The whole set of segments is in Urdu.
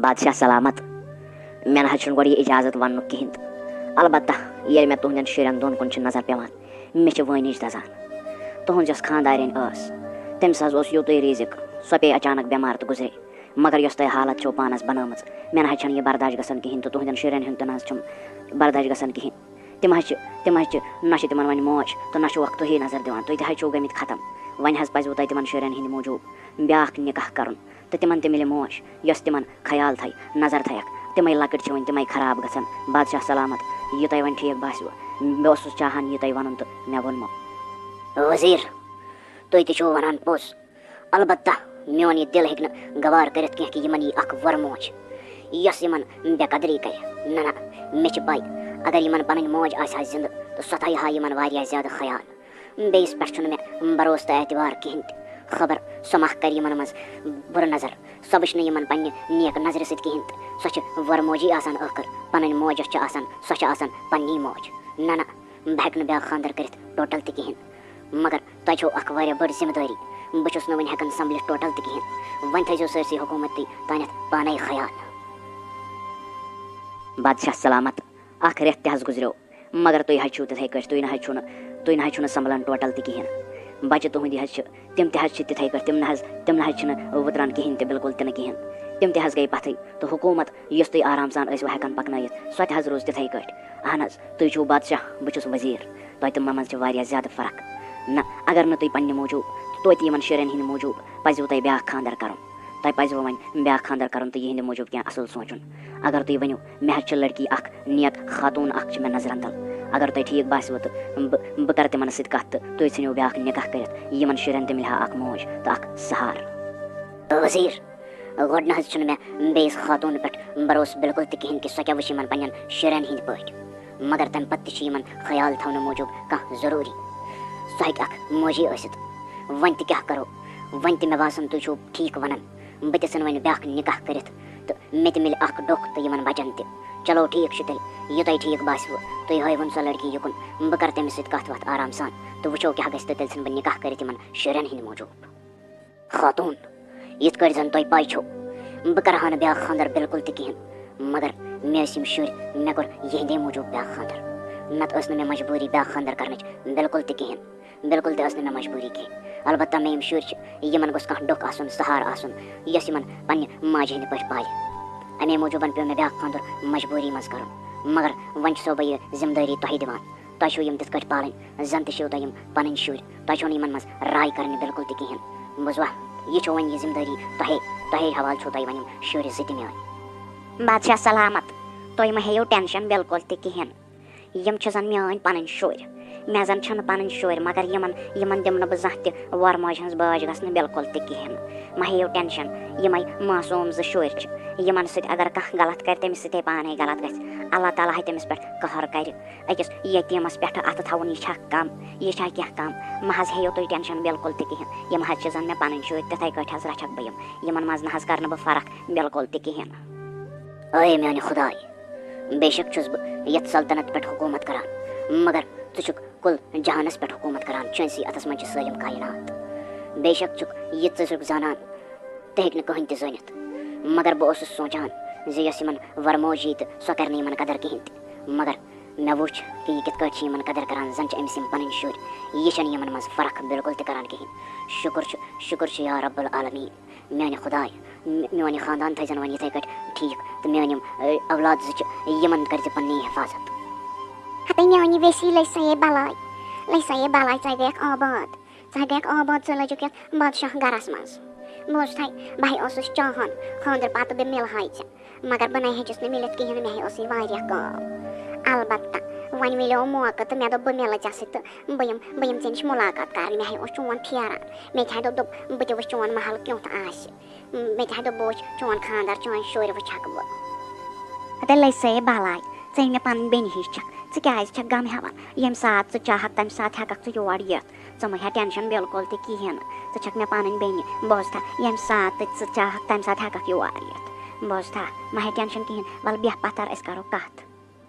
بادشاہ سلامت مےٚ نہ حظ چھُنہٕ گۄڈٕ یہِ اِجازت وَننُک کِہیٖنۍ تہٕ البتہ ییٚلہِ مےٚ تُہنٛدٮ۪ن شُرٮ۪ن دۄن کُن چھِ نظر پیٚوان مےٚ چھِ وٲنِج دَزان تُہٕنٛز یۄس خانٛدارٮ۪نۍ ٲس تٔمِس حظ اوس یوٗتُے رِزِق سۄ پیٚیہِ اچانک بٮ۪مار تہٕ گُزرے مگر یۄس تۄہہِ حالت چھو پانس بنٲومٕژ مےٚ نہ حظ چھَنہٕ یہِ برداش گژھان کِہیٖنۍ تہٕ تُہنٛدٮ۪ن شُرٮ۪ن ہُنٛد تہِ نہ حظ چھُم برداش گژھان کِہیٖنۍ تِم حظ چھِ نہ چھِ تِمن وۄنۍ موج تہٕ نہ چھُوکھ تُہی نظر دِوان تُہۍ تہِ حظ چھِو گٔمٕتۍ ختم وۄنۍ حظ پزِوٕ تۄہہِ تِمن شُرٮ۪ن ہِنٛدِ موٗجوٗب بیٛاکھ نِکاح کَرُن تہٕ تِمن تہِ مِلہِ موج یۄس تِمن خیال تھایہِ نظر تھایَکھ تِمے لۄکٕٹۍ چھِ وۄنۍ تِمے خراب گژھان بادشاہ سلامت یہِ تۄہہِ وۄنۍ ٹھیٖک باسِوٕ بہٕ اوسُس چاہان یہِ تۄہہِ وَنُن تہٕ مےٚ ووٚنمو وزیٖر تُہۍ تہِ چھِو وَنان پوٚز البتہ میون یہِ دِل ہیٚکہِ نہٕ گوار کٔرِتھ کیٚنٛہہ کہِ یِمن یی اکھ وۄرٕ موج یۄس یِمن بے قدری کرِ نہ نہ مےٚ چھِ پاے اگر یِمن پنٕنۍ موج آسہِ ہا زِندٕ تہٕ سۄ تھایہِ ہا یِمن واریاہ زیادٕ خیال بیٚیِس پٮ۪ٹھ چھُنہٕ مےٚ بروسہٕ تہٕ اعتبار کِہیٖنۍ تہِ خبر سۄ ما کرِ یِمن منٛز بُرٕ نظر سۄ وٕچھِ نہٕ یِمن پننہِ نیک نظرِ سۭتۍ کِہیٖنۍ تہٕ سۄ چھِ وۄرٕ موجی آسان ٲخٕر پنٕنۍ موج یۄس چھِ آسان سۄ چھِ آسان پننی موج نہ نہ بہٕ ہٮ۪کہٕ نہٕ بیٛاکھ خانٛدر کٔرِتھ ٹوٹل تہِ کِہیٖنۍ مگر تۄہہِ چھو اکھ واریاہ بٔڑ ذمہٕ دٲری بہٕ چھُس نہٕ وٕنہِ ہٮ۪کان سمبلِتھ ٹوٹل تہِ کِہیٖنۍ وۄنۍ تھٲیزیو سٲرسٕے حکوٗمت تانٮ۪تھ پانے خیال بادشاہ سلامت اکھ رٮ۪تھ تہِ حظ گُزریو مگر تُہۍ حظ چھِو تِتھَے کٲٹھۍ تُہۍ نہ حظ چھُنہٕ سنبھلان ٹوٹل تہِ کِہیٖنۍ بچہِ تُہٕنٛدِ حظ چھِ تِم تہِ حظ چھِ تِتھَے کٲٹھۍ تِم نہ حظ چھِنہٕ وٕتران کِہیٖنۍ تہِ بِلکُل تہِ نہٕ کِہیٖنۍ تِم تہِ حظ گٔے پتھٕے تہٕ حکوٗمت یُس تُہۍ آرام سان ٲسوٕ ہٮ۪کان پکنٲیِتھ سۄ تہِ حظ روٗز تِتھَے کٲٹھۍ اہن حظ تُہۍ چھِو بادشاہ بہٕ چھُس وزیٖر توتہِ تِمن منٛز چھِ واریاہ زیادٕ فرق نہ اگر نہٕ تُہۍ پننہِ موٗجوٗب توتہِ یِمن شُرٮ۪ن ہِنٛدِ موٗجوٗب پزِوٕ تۄہہِ بیٛاکھ خانٛدر کرُن تۄہہِ پزِوٕ وۄنۍ بیٛاکھ خانٛدر کرُن تہٕ یِہنٛدِ موٗجوٗب کینٛہہ اصٕل سونٛچُن اگر تُہۍ ؤنِو مےٚ حظ چھِ لڑکی اکھ نیک خاتوٗن اکھ چھِ مےٚ نظرن تل اگر تۄہہِ ٹھیٖک باسِوٕ تہٕ بہٕ کرٕ تِمن سۭتۍ کتھ تہٕ تُہۍ ژھٕنِو بیٛاکھ نِکاح کٔرِتھ یِمن شُرٮ۪ن تہِ مِلہِ ہا اکھ موج تہٕ اکھ سہارٕ وزیٖر گۄڈٕ نہ حظ چھُنہٕ مےٚ بیٚیِس خاتوٗن پٮ۪ٹھ بروسہٕ بِلکُل تہِ کِہیٖنۍ کہِ سۄ کیٛاہ وٕچھِ یِمن پننٮ۪ن شُرٮ۪ن ہِنٛدۍ پٲٹھۍ مگر تمہِ پتہٕ تہِ چھِ یِمن خیال تھاونہٕ موٗجوٗب کانٛہہ ضروٗری سۄ ہیٚکہِ اکھ موجی ٲسِتھ وۄنۍ تہِ کیٛاہ کرو وۄنۍ تہِ مےٚ باسان تُہۍ چھِو ٹھیٖک ونان بہٕ تہِ ژھٕنہٕ وۄنۍ بیٛاکھ نِکاح کٔرِتھ تہٕ مےٚ تہِ مِلہِ اکھ ڈوٚکھ تہٕ یِمن بچن تہِ چلو ٹھیٖک چھُ تیٚلہِ یہِ تۄہہِ ٹھیٖک باسِوٕ تُہۍ ہٲیوُن سۄ لڑکی یُکُن بہٕ کرٕ تٔمِس سۭتۍ کتھ وتھ آرام سان تہٕ وٕچھو کیٛاہ گژھِ تہٕ تیٚلہِ ژھٕنہٕ بہٕ نِکاح کٔرِتھ یِمن شُرٮ۪ن ہِنٛدِ موٗجوٗب خاتوٗن یِتھ کٲٹھۍ زن تۄہہِ پاے چھو بہٕ کرٕ ہا نہٕ بیٛاکھ خانٛدر بِلکُل تہِ کِہیٖنۍ مگر مےٚ ٲسۍ یِم شُرۍ مےٚ کوٚر یِہنٛدے موٗجوٗب بیٛاکھ خانٛدر نتہٕ ٲس نہٕ مےٚ مجبوٗری بیٛاکھ خانٛدر کرنٕچ بِلکُل تہِ کِہیٖنۍ بِلکُل تہِ ٲس نہٕ مےٚ مجبوٗری کیٚنٛہہ البتہ مےٚ یِم شُرۍ چھِ یِمن گوٚژھ کانٛہہ ڈوٚکھ آسُن سہارٕ آسُن یۄس یِمن پننہِ ماجہِ ہِنٛدِ پٲٹھۍ پالہِ امے موٗجوٗبن پیوٚو مےٚ بیٛاکھ خانٛدر مجبوٗری منٛز کرُن مگر وۄنۍ چھُسو بہٕ یہِ ذمہٕ دٲری تۄہہِ دِوان تۄہہِ چھُو یِم تِتھ کٲٹھۍ پالٕنۍ زن تہِ چھِو تۄہہِ یِم پنٕنۍ شُرۍ تۄہہِ چھو نہٕ یِمن منٛز راے کرنہِ بِلکُل تہِ کِہیٖنۍ بوٗزوا یہِ چھو وۄنۍ یہِ ذمہٕ دٲری تۄہے حوالہٕ چھو تۄہہِ وۄنۍ یِم شُرۍ زٕ تہِ میٲنۍ بادشاہ سلامت تُہۍ مہٕ ہیٚیِو ٹٮ۪نشن بِلکُل تہِ کِہیٖنۍ یِم چھِ زن میٲنۍ پنٕنۍ شُرۍ مےٚ زن چھِنہٕ پنٕنۍ شُرۍ مگر یِمن دِمہٕ نہٕ بہٕ زانٛہہ تہِ وۄرٕ موجہِ ہٕنٛز باج گژھنہٕ بِلکُل تہِ کِہیٖنۍ مہ ہیٚیِو ٹٮ۪نشن یِمے معصوٗم زٕ شُرۍ چھِ یِمن سۭتۍ اگر کانٛہہ غلط کرِ تٔمِس سۭتۍ پانے غلط گژھِ اللہ تعالیٰ ہا تٔمِس پٮ۪ٹھ قہر کرِ أکِس یتیٖمس پٮ۪ٹھٕ اَتھٕ تھاوُن یہِ چھا کم یہِ چھا کینٛہہ کم مہ حظ ہیٚیِو تُہۍ ٹٮ۪نشن بِلکُل تہِ کِہیٖنۍ یِم حظ چھِ زن مےٚ پنٕنۍ شُرۍ تِتھَے کٲٹھۍ حظ رچھکھ بہٕ یِمن منٛز نہ حظ کرنہٕ بہٕ فرق بِلکُل تہِ کِہیٖنۍ اے میانہِ خۄداے بے شک چھُس بہٕ یتھ سلطنت پٮ۪ٹھ حکوٗمت کران مگر ژٕ چھُکھ کُل جہانس پٮ۪ٹھ حکوٗمت کران چٲنسٕے اتھس منٛز چھِ سٲلِم کاینات بے شک چھُکھ یہِ ژٕ چھُکھ زانان تہِ ہیٚکہِ نہٕ کٕہۭنۍ تہِ زٲنِتھ مگر بہٕ اوسُس سونٛچان زِ یۄس یِمن وۄرٕ موج یی تہٕ سۄ کرِ نہٕ یِمن قدر کِہیٖنۍ تہِ مگر مےٚ وٕچھ کہِ یہِ کِتھ کٲٹھۍ چھِ یِمن قدر کران زن چھِ أمِس یِم پنٕنۍ شُرۍ یہِ چھنہٕ یِمن منٛز فرق بِلکُل تہِ کران کِہیٖنۍ شُکر چھُ یا رب العالمیٖن میانہِ خۄداے میون یہِ خاندان تھٲیزن وۄنۍ یِتھَے کٲٹھۍ ٹھیٖک تہٕ میٲنۍ یِم اولاد زٕ چھِ یِمن کٔرزِ پننی حفاظت ہتے میٛانہِ ویسی لٔج سا یے بلاے ژٕ گٔیکھ آباد ژٕ لٔجِکھ یتھ بادشاہ گرس منٛز بوٗزتھے بہٕ اوسُس چاہان خانٛدرٕ پتہٕ بہٕ مِلہاے ژےٚ مگر بہٕ نَے ہیٚچِس نہٕ مِلِتھ کِہیٖنۍ مےٚ اوسُے واریاہ کٲم البتہ وۄنۍ مِلیو موقعہٕ تہٕ مےٚ دوٚپ بہٕ مِلہٕ ژےٚ سۭتۍ تہٕ بہٕ یِمہٕ ژےٚ نِش مُلاقات کرنہِ مےٚ اوس چون پھیران مےٚ تہِ ہا دوٚپ بہٕ تہِ وٕچھِ چون محل کیُتھ آسہِ مےٚ تہِ ہا دوٚپ بہٕ وٕچھِ چون خانٛدر چٲنۍ شُرۍ وٕچھکھ بہٕ ہتے لٔج سا یے بلاے ژٕ مےٚ پنٕنۍ بیٚنہِ ہِش چھکھ ژٕ کیٛازِ چھکھ غم ہٮ۪وان ییٚمہِ ساتہٕ ژٕ چاہکھ تمہِ ساتہٕ ہٮ۪ککھ ژٕ یور یِتھ ژٕ مہٕ ہےٚ ٹٮ۪نشن بِلکُل تہِ کِہیٖنۍ نہٕ ژٕ چھکھ مےٚ پنٕنۍ بیٚنہِ بوزتھا ییٚمہِ ساتہٕ ژٕ چاہکھ تمہِ ساتہٕ ہٮ۪ککھ یور یِتھ بوزتھا مہ ہےٚ ٹٮ۪نشن کِہیٖنۍ وَلہٕ بیٚہہ پتھر أسۍ کرو کتھ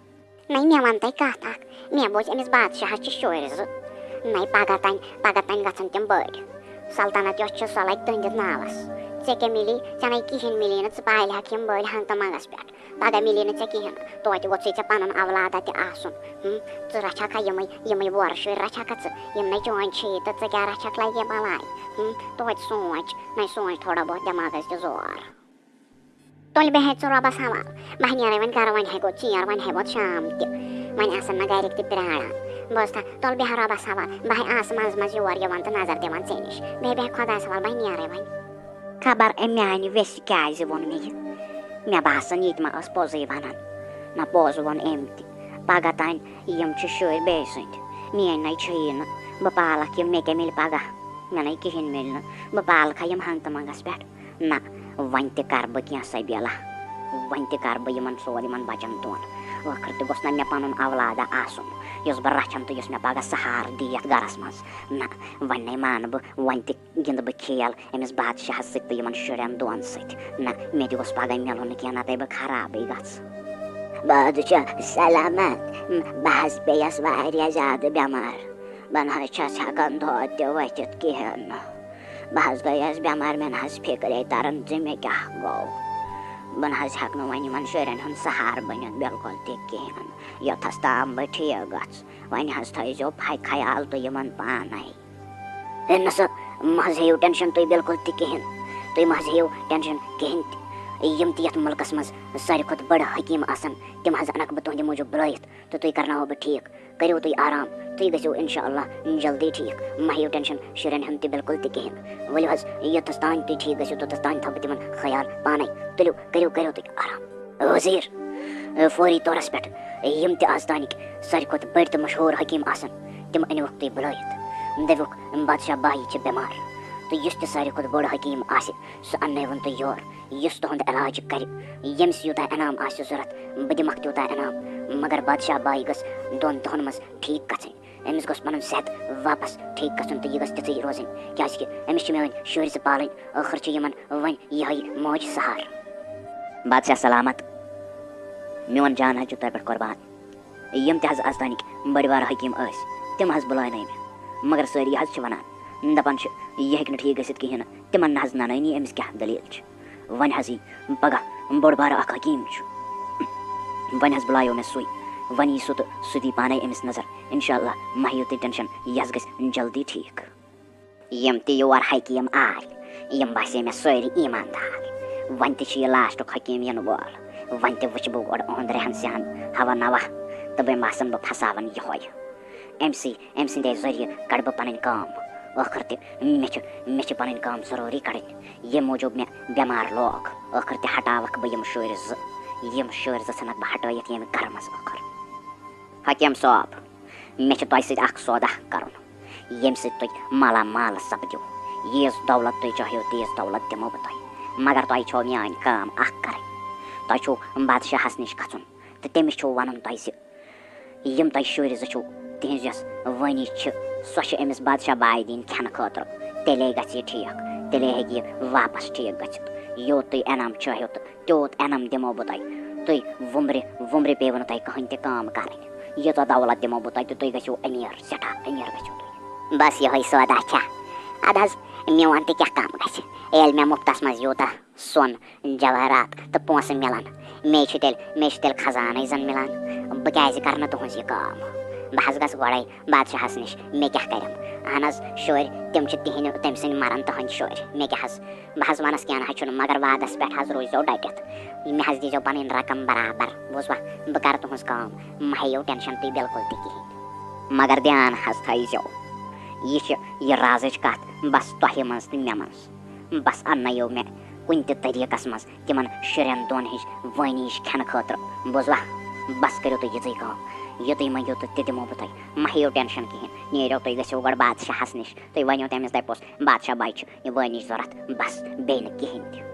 نَے مےٚ وَن تۄہہِ کتھ اکھ مےٚ بوٗز أمِس بادشاہس چھِ شُرۍ زٕ نَے پگاہ تانۍ گژھن تِم بٔڑۍ سلطنت یۄس چھِ سۄ لگہِ تُہنٛدِس ناوس ژےٚ کیٛاہ مِلی ژےٚ نَے کِہیٖنۍ مِلی نہٕ ژٕ پالہَکھ یِم بٔڑۍ ہنٛگتہٕ منٛگَس پٮ۪ٹھ پَگاہ مِلی نہٕ ژےٚ کِہیٖنۍ نہٕ توتہِ گوٚژھُے ژےٚ پَنُن اولادہ تہِ آسُن ژٕ رَچھکھا یِمٕے وورٕ شُرۍ رَچھکھا ژٕ یِم نَے چٲنۍ چھِی تہٕ ژٕ کیٛاہ رَچھکھ لگہِ بَلاے توتہِ سونٛچ نَے سونٛچ تھوڑا بہت دٮ۪ماغَس دِ زور تُلہِ بیٚہے ژٕ رۄبَس حوال بہٕ نیرے وۄنۍ گرٕ وۄنۍ ہٮ۪کو ژیر وۄنۍ ہٮ۪کو شام تہِ وۄنۍ آسَن نہ گرِکۍ تہِ پیاران بہٕ ٲسٕس تُل بیٚہہ رۄبَس حوال بہٕ آسہٕ منٛزٕ منٛزٕ یور یِوان تہٕ نظر دِوان ژےٚ نِش بیٚہہ خۄدایَس حوال بہٕ نیرے وۄنۍ خبر أمۍ میٛانہِ ویٚسہِ کیٛازِ ووٚن مےٚ یہِ مےٚ باسان ییٚتہِ ما ٲس پوٚزٕے وَنان نہ پوٚز ووٚن أمۍ تہِ پگاہ تانۍ یِم چھِ شُرۍ بیٚیہِ سٕنٛدۍ میٛٲنۍ نَے چھِیی نہٕ بہٕ پالکھ یِم مےٚ کیٛاہ مِلہِ پگاہ مےٚ نَے کِہیٖنۍ مِلہِ نہٕ بہٕ پالکھا یِم ہنٛگتہٕ منٛگَس پٮ۪ٹھ نہ وۄنۍ تہِ کَرٕ بہٕ کینٛہہ سبیٖلا وۄنۍ تہِ کَرٕ بہٕ یِمَن سورُے یِمَن بَچَن دۄن ٲخٕر تہِ گوٚژھ نہ مےٚ پَنُن اولادہ آسُن یُس بہٕ رَچھَن تہٕ یُس مےٚ پگاہ سہارٕ دی یَتھ گَرَس منٛز نہ وۄنۍ نَے مانہٕ بہٕ وۄنۍ تہِ گِنٛدٕ بہٕ کھیل أمِس بادشاہَس سۭتۍ تہٕ یِمَن شُرٮ۪ن دۄن سۭتۍ نہ مےٚ تہِ گوٚژھ پگاہ مِلُن کینٛہہ نَتہٕ بہٕ خرابٕے گژھٕ بادشاہ سلامت بہٕ حظ پیٚیَس واریاہ زیادٕ بٮ۪مار بہٕ نہ حظ چھَس ہٮ۪کان دۄد تہِ ؤتھِتھ کِہیٖنۍ نہٕ بہٕ حظ گٔیَس بٮ۪مار مےٚ نہ حظ فِکرے تَران زِ مےٚ کیٛاہ گوٚو بہٕ نہ حظ ہٮ۪کہٕ نہٕ وۄنۍ یِمَن شُرٮ۪ن ہُنٛد سہارٕ بٔنِتھ بِلکُل تہِ کِہیٖنۍ یوٚتَس تام بہٕ ٹھیٖک گژھٕ وۄنۍ حظ تھٲیزیو خیال تُہۍ یِمَن پانَے نہ سا مہ حظ ہیٚیِو ٹٮ۪نشَن تُہۍ بِلکُل تہِ کِہیٖنۍ تُہۍ مہ حظ ہیٚیِو ٹٮ۪نشَن کِہیٖنۍ تہِ یِم تہِ یَتھ مُلکَس منٛز ساروی کھۄتہٕ بٔڑٕ حکیٖم آسَن تِم حظ اَنَکھ بہٕ تُہٕنٛدِ موٗجوٗب بُلٲیِتھ تہٕ تُہۍ کَرناوو بہٕ ٹھیٖک کٔرِو تُہۍ آرام تُہۍ گٔژھِو اِنشاء اللہ جلدی ٹھیٖک مہ ہیٚیِو ٹٮ۪نشَن شُرٮ۪ن ہُنٛد تہِ بِلکُل تہِ کِہیٖنۍ ؤلِو حظ یوٚتَس تانۍ تُہۍ ٹھیٖک گٔژھِو توٚتَس تانۍ تھاوٕ بہٕ تِمَن خیال پانَے تُلِو کٔرِو تُہۍ آرام ؤزیٖر فوری طورَس پٮ۪ٹھ یِم تہِ آز تانِکۍ ساروی کھۄتہٕ بٔڑۍ تہٕ مشہوٗر حکیٖم آسَن تِم أنۍوُکھ تُہۍ بُلٲیِتھ دٔپۍوُکھ بادشاہ بایی چھِ بٮ۪مار تہٕ یُس تہِ ساروی کھۄتہٕ بوٚڑ حکیٖم آسہِ سُہ اَننٲیوُن تُہۍ یور یُس تُہُنٛد علاج کَرِ ییٚمِس یوٗتاہ انعام آسہِ ضوٚرَتھ بہٕ دِمَکھ تیوٗتاہ انعام مگر بادشاہ بایی گٔژھ 2 دۄہَن منٛز ٹھیٖک گژھٕنۍ أمِس گوٚژھ پَنُن صحت واپَس ٹھیٖک گژھُن تہٕ یہِ گٔژھ تِژٕے روزٕنۍ کیٛازِکہِ أمِس چھِ میٛٲنۍ شُرۍ زٕ پالٕنۍ ٲخٕر چھِ یِمَن وۄنۍ یِہوٚے موج سہار بادشاہ سلامت میون جان حظ چھُ تۄہہِ پٮ۪ٹھ قۄربان یِم تہِ حظ آز تانِکۍ بٔڑۍ بارٕ حکیٖم ٲسۍ تِم حظ بُلٲونٲے مےٚ مگر سٲری حظ چھِ وَنان دَپان چھِ یہِ ہیٚکہِ نہٕ ٹھیٖک گٔژھِتھ کِہیٖنۍ نہٕ تِمَن نہ حظ نَنٲنی أمِس کیٛاہ دٔلیٖل چھِ وۄنۍ حظ یی پگاہ بوٚڑ بارٕ اَکھ حکیٖم چھُ وۄنۍ حظ بُلایو مےٚ سُے وۄنۍ یی سُہ تہٕ سُہ دی پانَے أمِس نظر اِنشاء اللہ مہ ہیٚیِو تُہۍ ٹٮ۪نشَن یہِ حظ گژھِ جلدی ٹھیٖک یِم تہِ یور حکیٖم آے یِم باسے مےٚ سٲری ایٖماندار وۄنۍ تہِ چھِ یہِ لاسٹُک حکیٖم یِنہٕ وول وۄنۍ تہِ وٕچھِ بہٕ گۄڈٕ یِہُنٛد رہن سہن ہوا نوا تہٕ بیٚیہِ باسان بہٕ پھساوان یِہوٚے أمۍ سٕنٛدے ذٔریعہٕ کَڑٕ بہٕ پَنٕنۍ کٲم ٲخٕر تہِ مےٚ چھِ پَنٕنۍ کٲم ضروٗری کَڑٕنۍ ییٚمہِ موٗجوٗب مےٚ بٮ۪مار لوگ ٲخٕر تہِ ہٹاوَکھ بہٕ یِم شُرۍ زٕ ژھٕنَکھ بہٕ ہٹٲیِتھ ییٚمہِ گرٕ منٛز ٲخٕر حکیٖم صٲب مےٚ چھُ تۄہہِ سۭتۍ اَکھ سودا کَرُن ییٚمہِ سۭتۍ تُہۍ مالا مال سَپدِو ییٖژ دولت تُہۍ چٲہِو تیٖژ دولت دِمو بہٕ تۄہہِ مگر تۄہہِ چھو میٛٲنۍ کٲم اَکھ کَرٕنۍ تۄہہِ چھُو بادشاہَس نِش گژھُن تہٕ تٔمِس چھُو وَنُن تۄہہِ زِ یِم تۄہہِ شُرۍ زٕ چھُو تِہِنٛز یۄس وٲنی چھِ سۄ چھِ أمِس بادشاہ باے دِنۍ کھٮ۪نہٕ خٲطرٕ تیٚلے گژھِ یہِ ٹھیٖک تیٚلے ہیٚکہِ یہِ واپَس ٹھیٖک گٔژھِتھ یوٗت تُہۍ انعام چٲہِو تہٕ تیوٗت انعام دِمو بہٕ تۄہہِ وُمبرِ پیٚوٕ نہٕ تۄہہِ کٕہٕنۍ تہِ کٲم کَرٕنۍ ییٖژاہ دولت دِمو بہٕ تۄہہِ تہٕ تُہۍ گٔژھِو أمیٖر سٮ۪ٹھاہ أمیٖر گٔژھِو تُہۍ بَس یِہوٚے سودا چھا اَدٕ حظ میون تہِ کیٛاہ کَم گژھِ ییٚلہِ مےٚ مُفتَس منٛز یوٗتاہ سۄن جَوہرات تہٕ پونٛسہٕ مِلان مے چھُ تیٚلہِ خزانَے زَن مِلان بہٕ کیٛازِ کَرٕ نہٕ تُہٕنٛز یہِ کٲم بہٕ حظ گژھٕ گۄڈَے بادشاہَس نِش مےٚ کیٛاہ کَرٮ۪م اہن حظ شُرۍ تِم چھِ تٔمۍ سٕنٛدۍ مَران تٕہٕنٛدۍ شُرۍ مےٚ کیٛاہ حظ بہٕ حظ وَنَس کینٛہہ نہ حظ چھُنہٕ مگر وعدَس پٮ۪ٹھ حظ روٗزۍزیو ڈٔٹِتھ مےٚ حظ دیٖزیو پَنٕنۍ رقم برابر بوٗزوا بہٕ کَرٕ تُہٕنٛز کٲم مہ ہیٚیِو ٹٮ۪نشَن تُہۍ بِلکُل تہِ کِہیٖنۍ مگر دھیان حظ تھٲیزیو یہِ چھِ یہِ رازٕچ کَتھ بَس تۄہہِ منٛز تہٕ مےٚ منٛز بَس اَننٲیِو مےٚ کُنہِ تہِ طریٖقَس منٛز تِمَن شُرٮ۪ن دۄن ہِنٛز وٲنی کھٮ۪نہٕ خٲطرٕ بوٗزوا بَس کٔرِو تُہۍ یِژٕے کٲم یہِ تُہۍ مٔنٛگِو تہٕ تہِ دِمو بہٕ تۄہہِ مہ ہیٚیِو ٹٮ۪نشَن کِہیٖنۍ نیٖرِو تُہۍ گٔژھِو گۄڈٕ بادشاہَس نِش تُہۍ ؤنِو تٔمِس دَپوس بادشاہ باے چھِ یہِ وٲنِچ ضوٚرَتھ بَس بیٚیہِ نہٕ کِہیٖنۍ تہِ